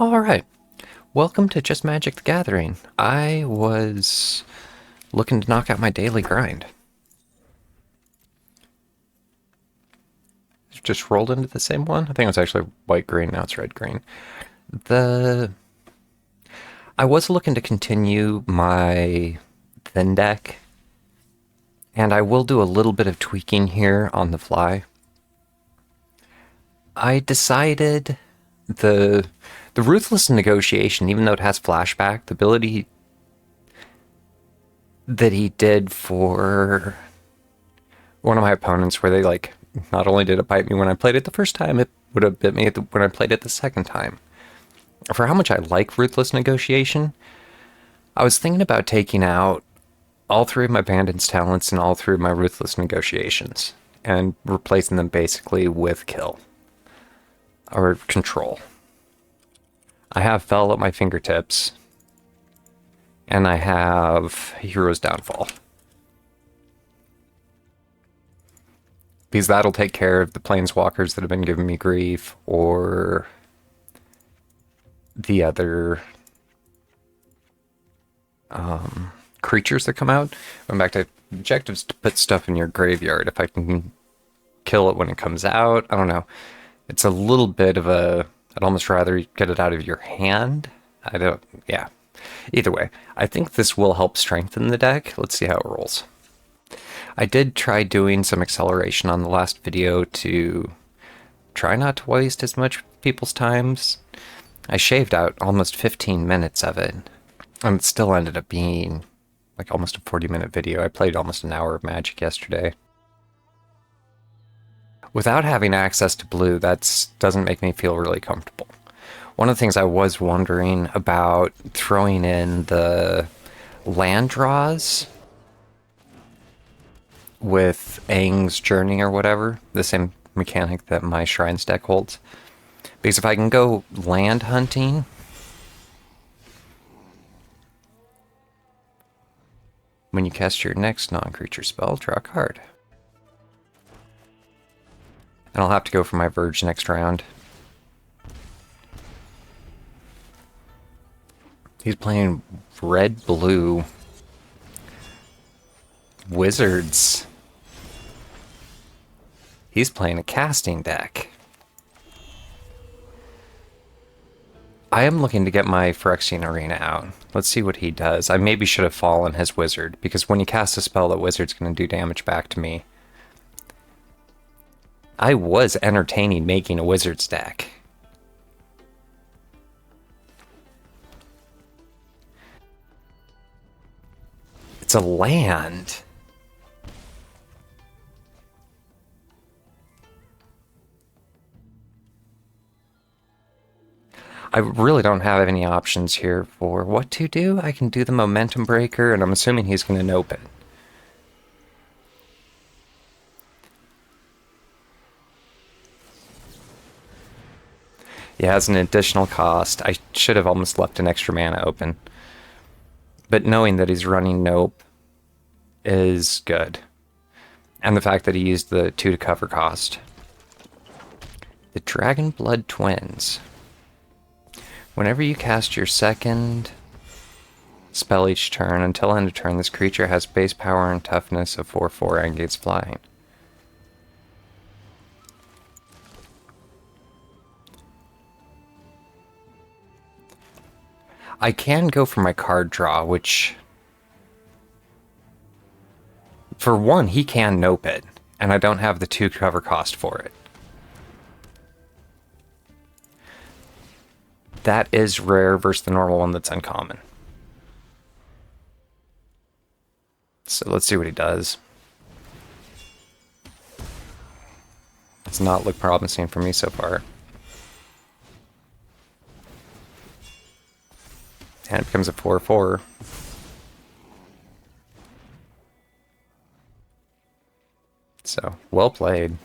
Alright, welcome to Just Magic the Gathering. I was looking to knock out my daily grind. Just rolled into the same one? I think it was actually white-green, now it's red-green. The... I was looking to continue my thin deck, and I will do a little bit of tweaking here on the fly. I decided the Ruthless Negotiation, even though it has flashback, the ability that he did for one of my opponents where they, like, not only did it bite me when I played it the first time, it would have bit me when I played it the second time. For how much I like Ruthless Negotiation, I was thinking about taking out all three of my Bandit's talents and all three of my Ruthless Negotiations and replacing them basically with Kill or Control. I have Fell at my fingertips, and I have Hero's Downfall. Because that'll take care of the planeswalkers that have been giving me grief, or the other creatures that come out. Going back to objectives to put stuff in your graveyard. If I can kill it when it comes out, I don't know. It's a little bit of a... I'd almost rather get it out of your hand. Yeah. Either way, I think this will help strengthen the deck. Let's see how it rolls. I did try doing some acceleration on the last video to try not to waste as much people's times. I shaved out almost 15 minutes of it, and it still ended up being like almost a 40-minute video. I played almost an hour of Magic yesterday. Without having access to blue, that doesn't make me feel really comfortable. One of the things I was wondering about throwing in the land draws with Aang's Journey or whatever, the same mechanic that my Shrines deck holds. Because if I can go land hunting, when you cast your next non-creature spell, draw a card. And I'll have to go for my Verge next round. He's playing red-blue Wizards. He's playing a casting deck. I am looking to get my Phyrexian Arena out. Let's see what he does. I maybe should have fallen his Wizard, because when you cast a spell, that Wizard's going to do damage back to me. I was entertaining making a Wizard's deck. It's a land. I really don't have any options here for what to do. I can do the Momentum Breaker, and I'm assuming he's going to nope it. He has an additional cost. I should have almost left an extra mana open. But knowing that he's running nope is good. And the fact that he used the 2 to cover cost. The Dragon Blood Twins. Whenever you cast your second spell each turn, until end of turn, this creature has base power and toughness of 4/4 and gains flying. I can go for my card draw, which... For one, he can nope it, and I don't have the 2 cover cost for it. That is rare versus the normal one that's uncommon. So let's see what he does. It's not looked promising for me so far. And it becomes a 4/4. So, well played.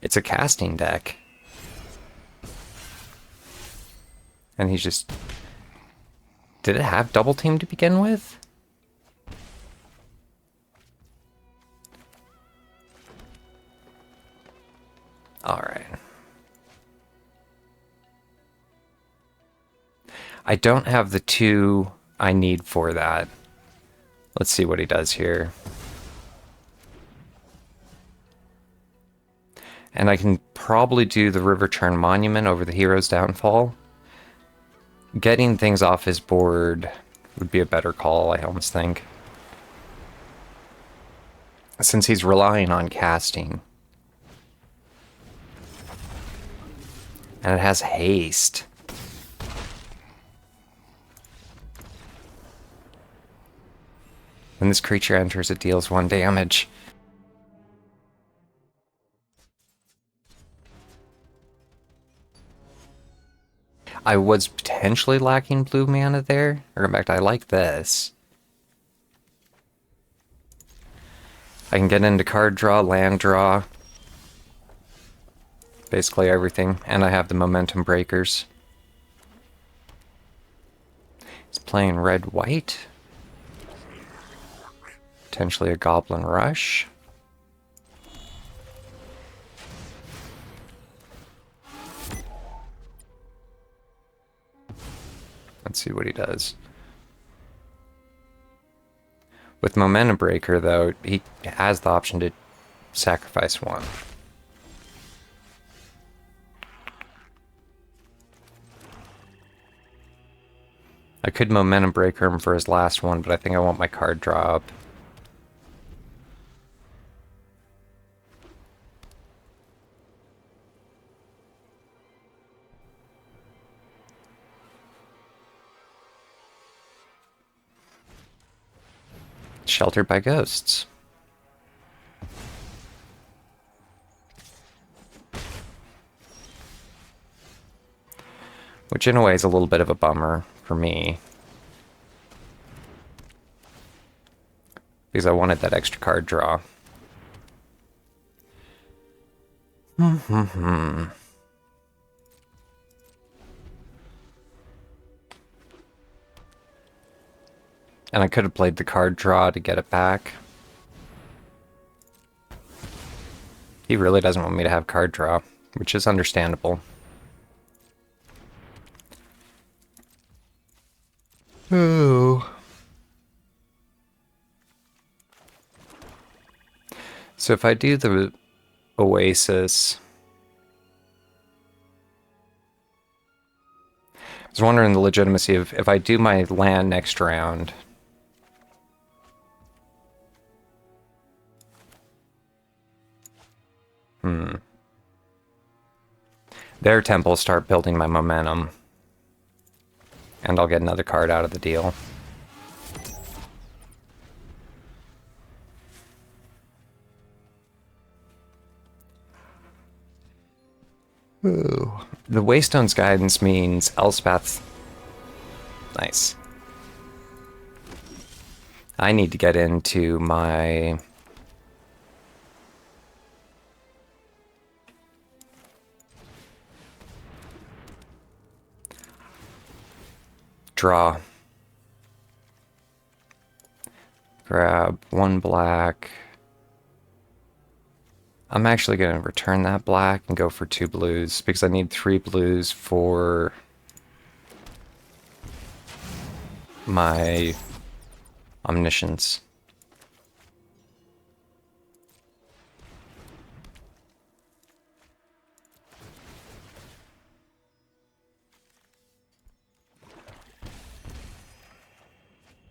It's a casting deck. And he's just... Did it have double team to begin with? Alright. I don't have the 2 I need for that. Let's see what he does here. And I can probably do the River Turn Monument over the Hero's Downfall. Getting things off his board would be a better call, I almost think. Since he's relying on casting. And it has haste. When this creature enters, it deals 1 damage. I was potentially lacking blue mana there. Or in fact, I like this. I can get into card draw, land draw. Basically everything. And I have the momentum breakers. He's playing red-white. Potentially a Goblin Rush. Let's see what he does. With Momentum Breaker, though, he has the option to sacrifice 1. I could Momentum Breaker him for his last one, but I think I want my card draw up. Sheltered by Ghosts. Which in a way is a little bit of a bummer for me. Because I wanted that extra card draw. And I could have played the card draw to get it back. He really doesn't want me to have card draw, which is understandable. Oh. So if I do the Oasis... I was wondering the legitimacy of if I do my land next round... Their temples start building my momentum. And I'll get another card out of the deal. Ooh. The Waystone's Guidance means Elspeth's... Nice. I need to get into my... Draw. Grab 1 black. I'm actually going to return that black and go for 2 blues because I need 3 blues for my Omniscience.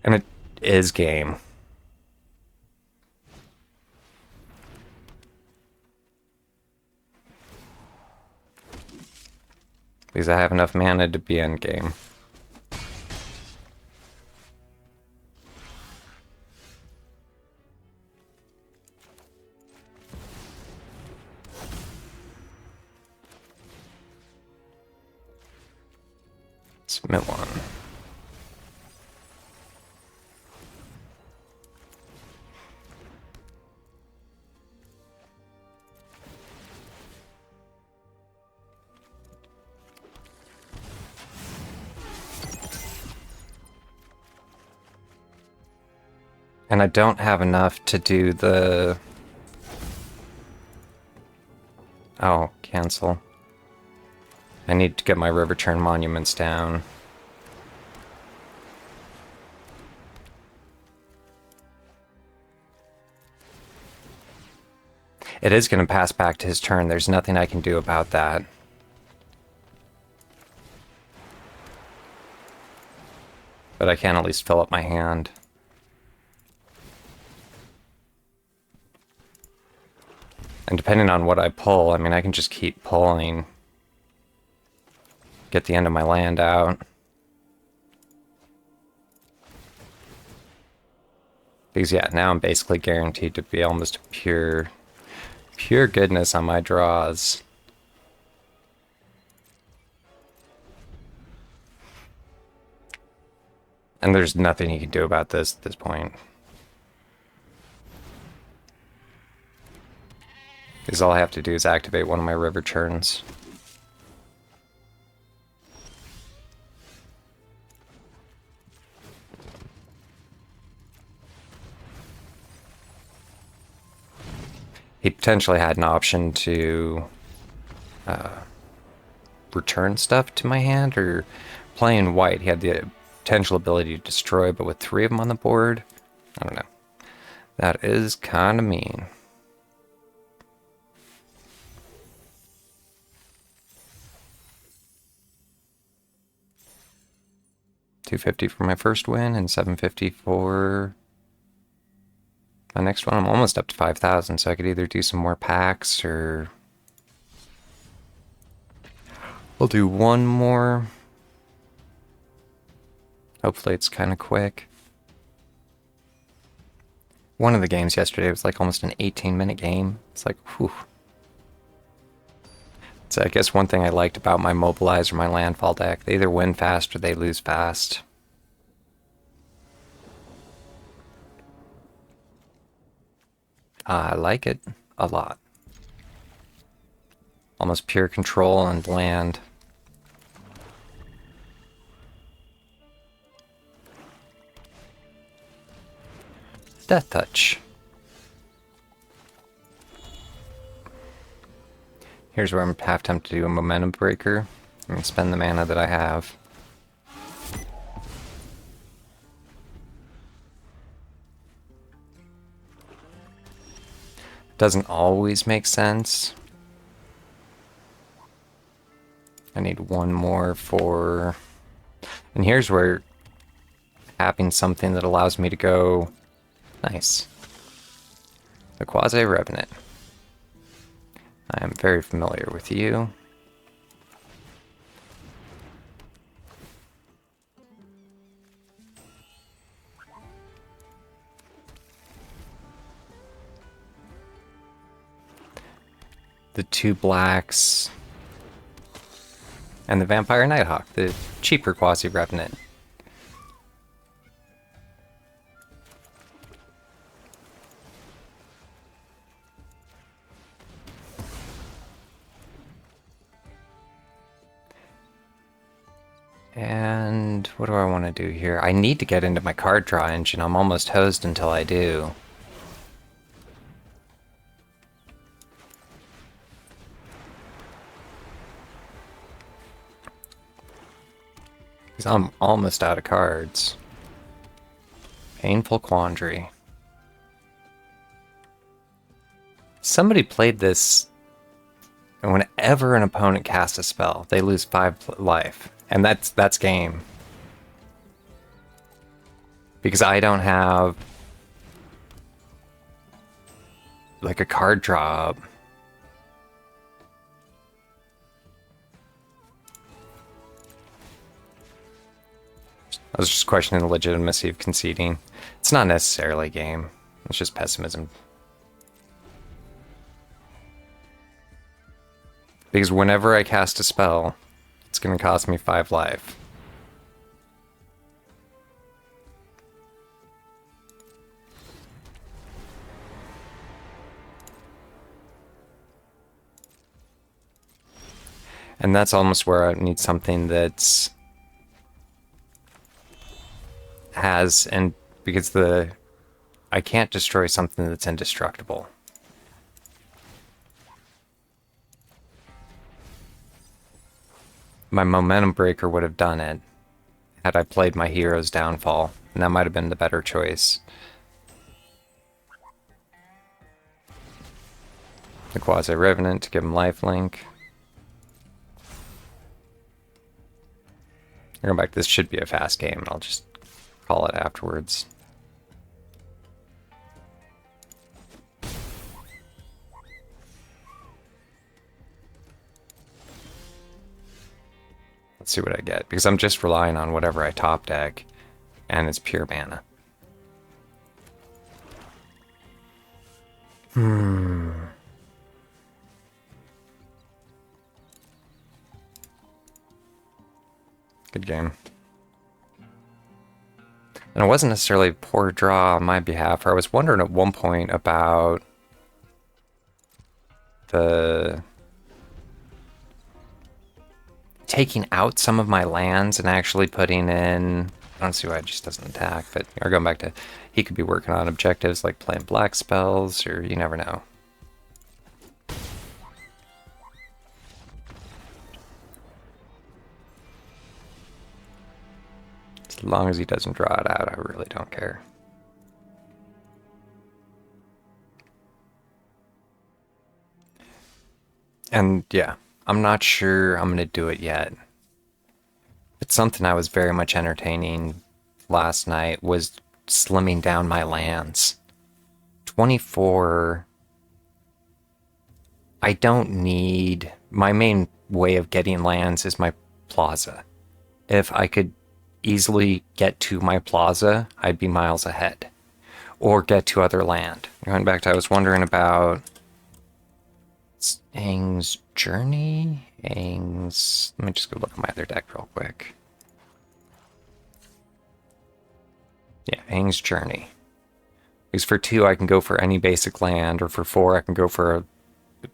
And it is game. Because I have enough mana to be end game. Submit 1. And I don't have enough to do the... Oh, cancel. I need to get my River Turn Monuments down. It is going to pass back to his turn. There's nothing I can do about that. But I can at least fill up my hand. And depending on what I pull, I mean, I can just keep pulling. Get the end of my land out. Because, yeah, now I'm basically guaranteed to be almost pure goodness on my draws. And there's nothing he can do about this at this point. Because all I have to do is activate one of my river churns. He potentially had an option to return stuff to my hand, or playing white, he had the potential ability to destroy, but with 3 of them on the board, I don't know. That is kind of mean. $250 for my first win and $750 for my next one. I'm almost up to 5,000, so I could either do some more packs or I'll do one more. Hopefully it's kind of quick. One of the games yesterday was like almost an 18-minute game. It's like, whew. So I guess one thing I liked about my Mobilize or my Landfall deck, they either win fast or they lose fast. I like it a lot. Almost pure control and land. Death Touch. Here's where I'm half tempted to do a Momentum Breaker and spend the mana that I have. Doesn't always make sense. I need one more for... And here's where having something that allows me to go... Nice. The Quasi-Revenant. I am very familiar with you. The 2 blacks. And the Vampire Nighthawk, the cheaper Quasi-Revenant. And what do I want to do here? I need to get into my card draw engine. I'm almost hosed until I do. Because I'm almost out of cards. Painful Quandary. Somebody played this, and whenever an opponent casts a spell, they lose 5 life. And that's game. Because I don't have like a card drop. I was just questioning the legitimacy of conceding. It's not necessarily game. It's just pessimism. Because whenever I cast a spell, it's going to cost me 5 life. And that's almost where I need something that's has, and because I can't destroy something that's indestructible. My Momentum Breaker would have done it had I played my Hero's Downfall, and that might have been the better choice. the Quasi-Revenant to give him lifelink. I'll go back. This should be a fast game, and I'll just call it afterwards. Let's see what I get, because I'm just relying on whatever I top deck, and it's pure mana. Good game. And it wasn't necessarily a poor draw on my behalf. I was wondering at one point about the taking out some of my lands and actually putting in... I don't see why it just doesn't attack, but or going back to... He could be working on objectives like playing black spells, or you never know. As long as he doesn't draw it out, I really don't care. And yeah, I'm not sure I'm going to do it yet. But something I was very much entertaining last night was slimming down my lands. 24... I don't need... My main way of getting lands is my plaza. If I could easily get to my plaza, I'd be miles ahead. Or get to other land. Going back to, I was wondering about Aang's Journey? Aang's... Let me just go look at my other deck real quick. Yeah, Aang's Journey. Because for 2, I can go for any basic land, or for 4, I can go for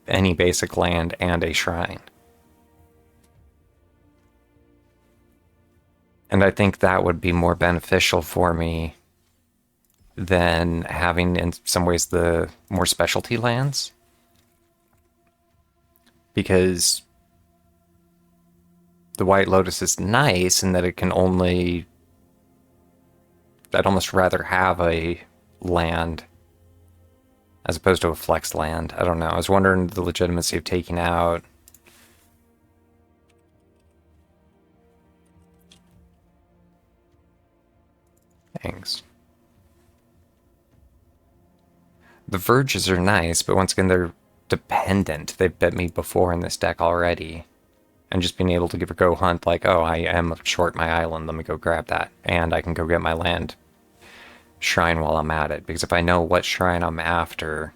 any basic land and a shrine. And I think that would be more beneficial for me than having, in some ways, the more specialty lands. Because the White Lotus is nice in that it can only... I'd almost rather have a land as opposed to a flex land. I don't know. I was wondering the legitimacy of taking out... Thanks. The Verges are nice, but once again, they're dependent. They've bit me before in this deck already. And just being able to give a go hunt like, oh, I am short my island, let me go grab that. And I can go get my land shrine while I'm at it. Because if I know what shrine I'm after...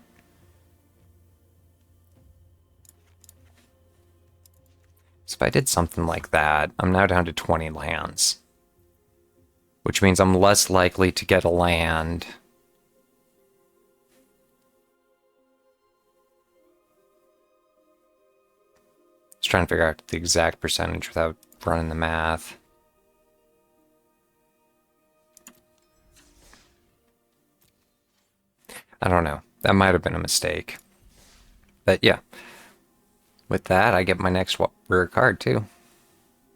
So if I did something like that, I'm now down to 20 lands. Which means I'm less likely to get a land. Just trying to figure out the exact percentage without running the math. I don't know. That might have been a mistake. But yeah. With that, I get my next rare card too.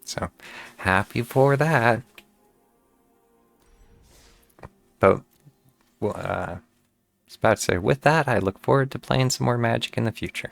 So, happy for that. But, well, I was about to say, with that, I look forward to playing some more Magic in the future.